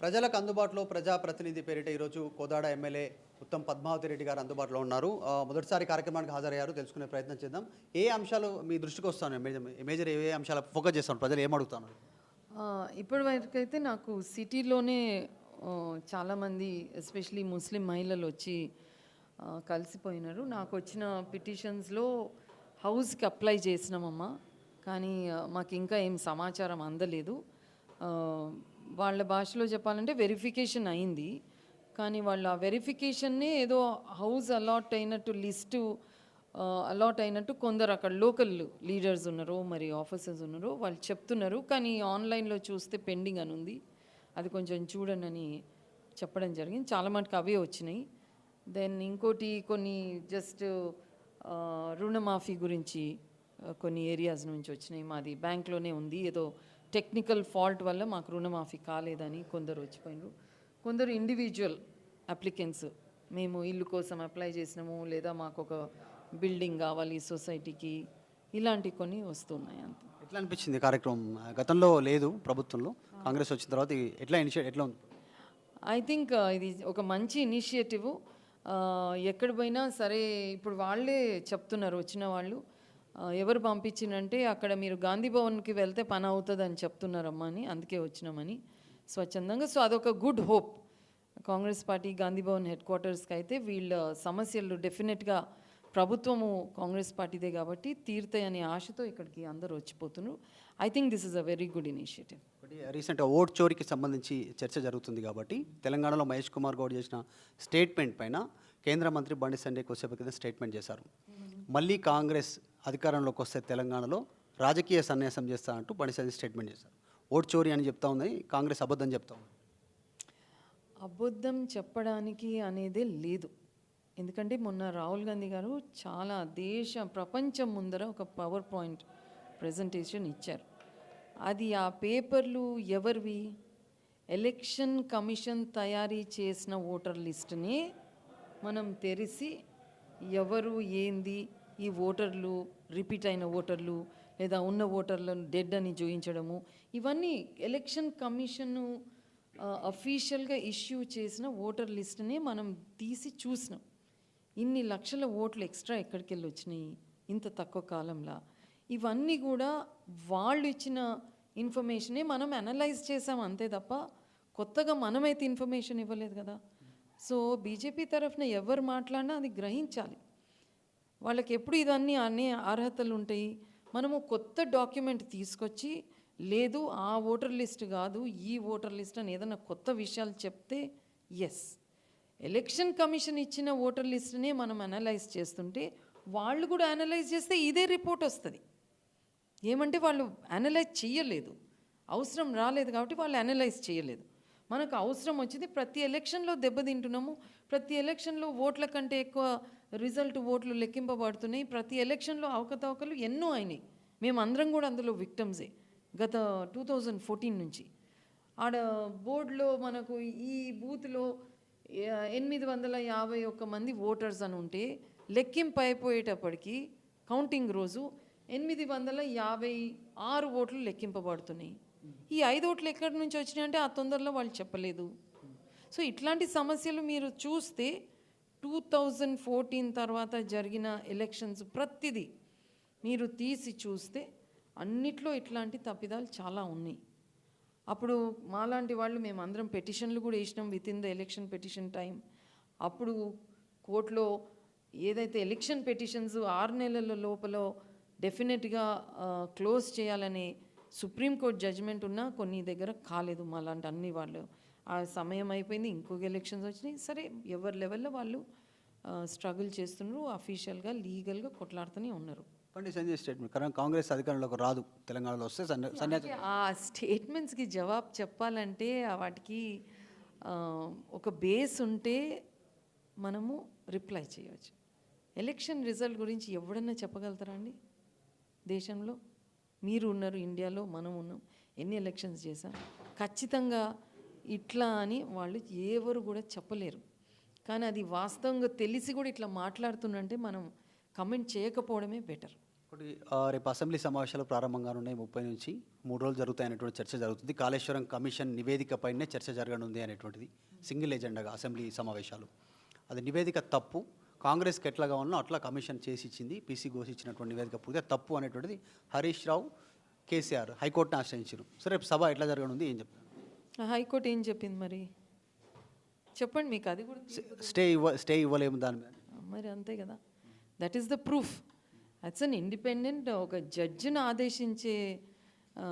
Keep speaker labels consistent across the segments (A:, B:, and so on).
A: ప్రజలకు అందుబాటులో ప్రజాప్రతినిధి పేరిట ఈరోజు కోదాడ ఎమ్మెల్యే ఉత్తమ్ పద్మావతి రెడ్డి గారు అందుబాటులో ఉన్నారు. మొదటిసారి కార్యక్రమానికి హాజరయ్యారు. తెలుసుకునే ప్రయత్నం చేద్దాం. ఏ అంశాలు మీ దృష్టికి వస్తాను? మేజర్ ఏ అంశాలు ఫోకస్ చేస్తాను? ప్రజలు ఏం అడుగుతాను?
B: ఇప్పటి వరకైతే నాకు సిటీలోనే చాలామంది ఎస్పెషలీ ముస్లిం మహిళలు వచ్చి కలిసిపోయినారు. నాకు వచ్చిన పిటిషన్స్లో హౌస్కి అప్లై చేసినామమ్మా, కానీ మాకు ఇంకా ఏం సమాచారం అందలేదు. వాళ్ళ భాషలో చెప్పాలంటే వెరిఫికేషన్ అయింది, కానీ వాళ్ళ వెరిఫికేషన్నే ఏదో హౌస్ అలాట్ అయినట్టు లిస్టు అలాట్ అయినట్టు కొందరు అక్కడ లోకల్ లీడర్స్ ఉన్నారు, మరి ఆఫీసర్స్ ఉన్నారు, వాళ్ళు చెప్తున్నారు. కానీ ఆన్లైన్లో చూస్తే పెండింగ్ అని ఉంది, అది కొంచెం చూడండి అని చెప్పడం జరిగింది. చాలా మటుకు అవే వచ్చినాయి. దెన్ ఇంకోటి కొన్ని జస్ట్ రుణమాఫీ గురించి కొన్ని ఏరియాస్ నుంచి వచ్చినాయి. మాది బ్యాంక్లోనే ఉంది, ఏదో టెక్నికల్ ఫాల్ట్ వల్ల మాకు రుణమాఫీ కాలేదని కొందరు వచ్చిపోయినారు. కొందరు ఇండివిజువల్ అప్లికెంట్స్, మేము ఇల్లు కోసం అప్లై చేసినాము, లేదా మాకు ఒక బిల్డింగ్ కావాలి సొసైటీకి, ఇలాంటి కొన్ని వస్తున్నాయి. అంత
A: ఎట్లా అనిపించింది కార్యక్రమం? గతంలో లేదు ప్రభుత్వంలో, కాంగ్రెస్ వచ్చిన తర్వాత ఎట్లా ఉంది?
B: ఐ థింక్ ఇది ఒక మంచి ఇనిషియేటివ్. ఎక్కడ పోయినా సరే ఇప్పుడు వాళ్ళే చెప్తున్నారు వచ్చిన వాళ్ళు, ఎవరు పంపించిందంటే అక్కడ మీరు గాంధీ భవన్కి వెళ్తే పని అవుతుంది అని చెప్తున్నారమ్మా అని, అందుకే వచ్చినామని స్వచ్ఛందంగా. సో అదొక good hope. Congress party Gandhi Bhavan head క్వార్టర్స్కి అయితే వీళ్ళ సమస్యలు డెఫినెట్గా ప్రభుత్వము కాంగ్రెస్ పార్టీదే కాబట్టి తీరుతాయనే ఆశతో ఇక్కడికి అందరూ వచ్చిపోతున్నారు. I think this is a very good initiative.
A: రీసెంట్గా ఓట్ చోరీకి సంబంధించి చర్చ జరుగుతుంది కాబట్టి తెలంగాణలో మహేష్ కుమార్ గౌడ్ చేసిన స్టేట్మెంట్ పైన కేంద్ర మంత్రి బండి సంజయ్ కొద్దిసేపు కింద స్టేట్మెంట్ చేశారు. మళ్ళీ కాంగ్రెస్ అధికారంలోకి వస్తే తెలంగాణలో రాజకీయ సన్యాసం చేస్తా అంటూ బండి సంజయ్ స్టేట్మెంట్ చేశారు. ఓట్ చోరీ అని చెప్తా ఉంది, కాంగ్రెస్ అబద్ధం చెప్తా ఉంది.
B: అబద్ధం చెప్పడానికి అనేదే లేదు. ఎందుకంటే మొన్న రాహుల్ గాంధీ గారు చాలా ప్రపంచం ముందర ఒక పవర్ పాయింట్ ప్రజెంటేషన్ ఇచ్చారు. అది ఆ పేపర్లు ఎవరివి? ఎలక్షన్ కమిషన్ తయారీ చేసిన ఓటర్ లిస్టుని మనం తెరిచి ఎవరు ఏంది, ఈ ఓటర్లు రిపీట్ అయిన ఓటర్లు లేదా ఉన్న ఓటర్లను డెడ్ అని చూపించడము, ఇవన్నీ ఎలక్షన్ కమిషను అఫీషియల్గా ఇష్యూ చేసిన ఓటర్ లిస్టుని మనం తీసి చూసినాం. ఇన్ని లక్షల ఓట్లు ఎక్స్ట్రా ఎక్కడికి వెళ్ళి వచ్చినాయి ఇంత తక్కువ కాలంలో? ఇవన్నీ కూడా వాళ్ళు ఇచ్చిన ఇన్ఫర్మేషనే మనం అనలైజ్ చేసాం అంతే తప్ప కొత్తగా మనమైతే ఇన్ఫర్మేషన్ ఇవ్వలేదు కదా. సో బీజేపీ తరఫున ఎవరు మాట్లాడినా అది గ్రహించాలి. వాళ్ళకి ఎప్పుడు ఇవన్నీ అన్ని అర్హతలు ఉంటాయి. మనము కొత్త డాక్యుమెంట్ తీసుకొచ్చి, లేదు ఆ ఓటర్ లిస్ట్ కాదు ఈ ఓటర్ లిస్ట్ అని ఏదైనా కొత్త విషయాలు చెప్తే ఎస్, ఎలక్షన్ కమిషన్ ఇచ్చిన ఓటర్ లిస్ట్నే మనం అనలైజ్ చేస్తుంటే వాళ్ళు కూడా అనలైజ్ చేస్తే ఇదే రిపోర్ట్ వస్తుంది. ఏమంటే వాళ్ళు అనలైజ్ చేయలేదు, అవసరం రాలేదు కాబట్టి వాళ్ళు అనలైజ్ చేయలేదు. మనకు అవసరం వచ్చింది, ప్రతి ఎలక్షన్లో దెబ్బతింటున్నాము, ప్రతి ఎలక్షన్లో ఓట్ల కంటే ఎక్కువ రిజల్ట్ ఓట్లు లెక్కింపబడుతున్నాయి, ప్రతి ఎలక్షన్లో అవకతవకలు ఎన్నో అయినాయి. మేము అందరం కూడా అందులో విక్టమ్సే. గత 2014 నుంచి ఆడ బోర్డులో మనకు ఈ బూత్లో 851 మంది ఓటర్స్ అని ఉంటే లెక్కింపు అయిపోయేటప్పటికి కౌంటింగ్ రోజు 856 ఓట్లు లెక్కింపబడుతున్నాయి. ఈ 5 ఓట్లు ఎక్కడి నుంచి వచ్చినాయి అంటే ఆ తొందరలో వాళ్ళు చెప్పలేదు. సో ఇట్లాంటి సమస్యలు మీరు చూస్తే 2014 తర్వాత జరిగిన ఎలక్షన్స్ ప్రతిదీ మీరు తీసి చూస్తే అన్నిట్లో ఇట్లాంటి తప్పిదాలు చాలా ఉన్నాయి. అప్పుడు మాలాంటి వాళ్ళు మేమందరం పెటిషన్లు కూడా వేసినాం with in the election petition time. అప్పుడు కోర్టులో ఏదైతే ఎలక్షన్ పెటిషన్స్ 6 నెలల లోపల డెఫినెట్గా క్లోజ్ చేయాలనే సుప్రీంకోర్టు జడ్జిమెంట్ ఉన్నా కొన్ని దగ్గర కాలేదు. మాలాంటి అన్ని వాళ్ళు ఆ సమయం అయిపోయింది, ఇంకొక ఎలక్షన్స్ వచ్చినాయి. సరే ఎవరి లెవెల్లో వాళ్ళు స్ట్రగుల్ చేస్తున్నారు, అఫీషియల్గా లీగల్గా కొట్లాడుతూనే ఉన్నారు.
A: బండి సంజయ్ స్టేట్మెంట్ కాంగ్రెస్ అధికారంలోకి రాదు తెలంగాణలో వస్తే
B: ఆ స్టేట్మెంట్స్కి జవాబు చెప్పాలంటే వాటికి ఒక బేస్ ఉంటే మనము రిప్లై చేయవచ్చు. ఎలక్షన్ రిజల్ట్ గురించి ఎవడన్నా చెప్పగలుగుతారా అండి? దేశంలో మీరు ఉన్నారు, ఇండియాలో మనం ఉన్నాం, ఎన్ని ఎలక్షన్స్ చేశాం, ఖచ్చితంగా ఇట్లా అని వాళ్ళు ఎవరు కూడా చెప్పలేరు. కానీ అది వాస్తవంగా తెలిసి కూడా ఇట్లా మాట్లాడుతుందంటే మనం కమెంట్ చేయకపోవడమే బెటర్.
A: ఒకటి రేపు అసెంబ్లీ సమావేశాలు ప్రారంభంగా ఉన్నాయి 30 నుంచి 3 రోజులు జరుగుతాయనేటువంటి చర్చ జరుగుతుంది. కాళేశ్వరం కమిషన్ నివేదికపైనే చర్చ జరగనుంది అనేటువంటిది సింగిల్ ఎజెండాగా అసెంబ్లీ సమావేశాలు. అది నివేదిక తప్పు, కాంగ్రెస్కి ఎట్లా కావాలనో అట్లా కమిషన్ చేసి ఇచ్చింది, పీసీ ఘోషించినటువంటి నివేదిక పూర్తిగా తప్పు అనేటువంటిది హరీష్ రావు, కేసీఆర్ హైకోర్టును ఆశ్రయించారు. సరే రేపు సభ ఎట్లా జరగనుంది ఏం చెప్తారు?
B: హైకోర్టు ఏం చెప్పింది మరి చెప్పండి, మీకు అది కూడా
A: స్టే ఇవ్వలేము దాని మీద.
B: మరి అంతే కదా, that is the proof. అట్స్ an independent, ఒక జడ్జిని ఆదేశించే ఆ,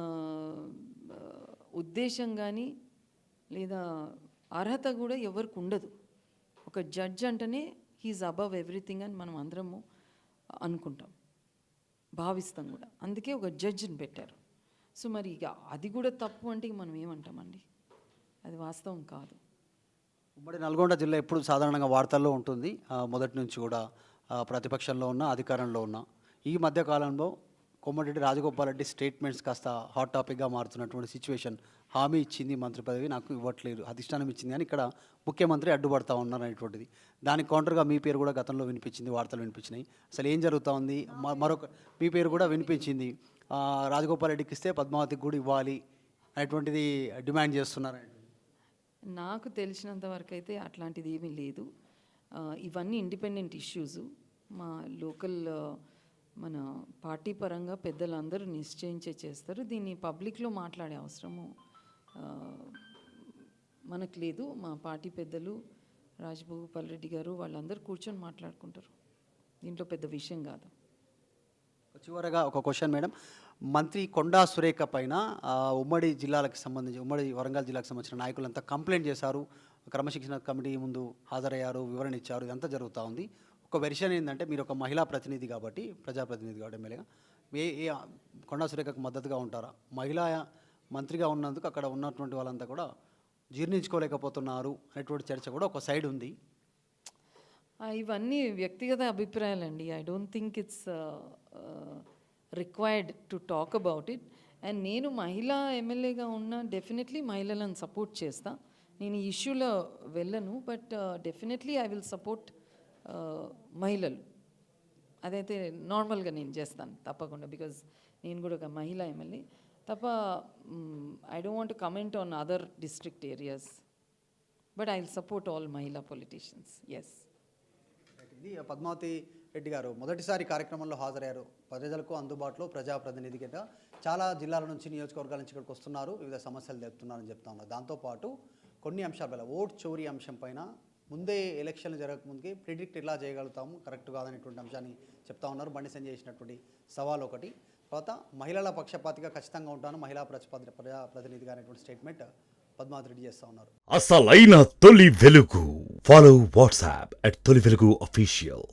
B: ఉద్దేశం కానీ లేదా అర్హత కూడా ఎవరికి ఉండదు. ఒక జడ్జ్ అంటేనే హీఈస్ అబవ్ ఎవ్రీథింగ్ అని మనం అందరము అనుకుంటాం, భావిస్తాం కూడా. అందుకే ఒక జడ్జిని పెట్టారు. సో మరి ఇక అది కూడా తప్పు అంటే ఇక మనం ఏమంటామండి, అది వాస్తవం కాదు.
A: ఉమ్మడి నల్గొండ జిల్లా ఎప్పుడు సాధారణంగా వార్తల్లో ఉంటుంది, మొదటి నుంచి కూడా ప్రతిపక్షంలో ఉన్న అధికారంలో ఉన్న. ఈ మధ్య కాలంలో కోమటిరెడ్డి రాజగోపాల్ రెడ్డి స్టేట్మెంట్స్ కాస్త హాట్ టాపిక్గా మారుతున్నటువంటి సిచ్యువేషన్. హామీ ఇచ్చింది మంత్రి పదవి, నాకు ఇవ్వట్లేదు, అధిష్టానం ఇచ్చింది కానీ ఇక్కడ ముఖ్యమంత్రి అడ్డుపడతా ఉన్నారు అనేటువంటిది. దానికి కౌంటర్గా మీ పేరు కూడా గతంలో వినిపించింది, వార్తలు వినిపించినాయి. అసలు ఏం జరుగుతూ ఉంది? మరొక మీ పేరు కూడా వినిపించింది, రాజగోపాల్ రెడ్డికి ఇస్తే పద్మావతికి కూడా ఇవ్వాలి అనేటువంటిది డిమాండ్ చేస్తున్నారు.
B: నాకు తెలిసినంత వరకు అయితే అట్లాంటిది ఏమీ లేదు. ఇవన్నీ ఇండిపెండెంట్ ఇష్యూస్. మా లోకల్ మన పార్టీ పరంగా పెద్దలందరూ నిశ్చయించే చేస్తారు. దీన్ని పబ్లిక్లో మాట్లాడే అవసరము మనకు లేదు. మా పార్టీ పెద్దలు రాజగోపాల్ రెడ్డి గారు వాళ్ళందరూ కూర్చొని మాట్లాడుకుంటారు, దీంట్లో పెద్ద విషయం కాదు.
A: చివరగా ఒక క్వశ్చన్ మేడం, మంత్రి కొండా సురేఖ పైన ఉమ్మడి జిల్లాలకు సంబంధించి ఉమ్మడి వరంగల్ జిల్లాకు సంబంధించిన నాయకులంతా కంప్లైంట్ చేశారు, క్రమశిక్షణ కమిటీ ముందు హాజరయ్యారు, వివరణ ఇచ్చారు, ఇదంతా జరుగుతూ ఉంది. ఒక వెర్షన్ ఏంటంటే మీరు ఒక మహిళా ప్రతినిధి కాబట్టి, ప్రజాప్రతినిధి కాబట్టి ఎమ్మెల్యేగా కొండా సురేఖకు మద్దతుగా ఉంటారా? మహిళా మంత్రిగా ఉన్నందుకు అక్కడ ఉన్నటువంటి వాళ్ళంతా కూడా జీర్ణించుకోలేకపోతున్నారు అనేటువంటి చర్చ కూడా ఒక సైడ్ ఉంది.
B: ఇవన్నీ వ్యక్తిగత అభిప్రాయాలండి. I don't think it's required to talk about it. And నేను మహిళా ఎమ్మెల్యేగా ఉన్న డెఫినెట్లీ మహిళలను సపోర్ట్ చేస్తా. నేను ఈ ఇష్యూలో వెళ్ళను, but definitely I will support మహిళలు. అదైతే నార్మల్గా నేను చేస్తాను తప్పకుండా, బికాజ్ నేను కూడా ఒక మహిళా ఎమ్మెల్యే తప్ప. I don't want to comment on other district areas, but I will support all మహిళా పొలిటీషియన్స్. ఎస్,
A: ఇది పద్మావతి రెడ్డి గారు మొదటిసారి కార్యక్రమంలో హాజరయ్యారు. ప్రజలకు అందుబాటులో ప్రజాప్రతినిధిగా చాలా జిల్లాల నుంచి, నియోజకవర్గాల నుంచి ఇక్కడికి వస్తున్నారు, వివిధ సమస్యలు చెప్తున్నారని చెప్తా ఉన్నారు. దాంతోపాటు కొన్ని అంశాల ఓట్ చోరీ అంశం పైన ముందే ఎలక్షన్లు జరగకముందుకే ప్రిడిక్ట్ ఎలా చేయగలుగుతాము, కరెక్ట్ కాదనేటువంటి అంశాన్ని చెప్తా ఉన్నారు. బండి సంజయ్ చేసినటువంటి సవాల్ ఒకటి. తర్వాత మహిళల పక్షపాతిగా ఖచ్చితంగా ఉంటాను, మహిళా ప్రజాప్రతినిధిగా అనేటువంటి స్టేట్మెంట్ పద్మావతి రెడ్డి చేస్తూ ఉన్నారు.
C: అసలైన తొలి వెలుగు. ఫాలో వాట్సాప్ @తొలి వెలుగు official.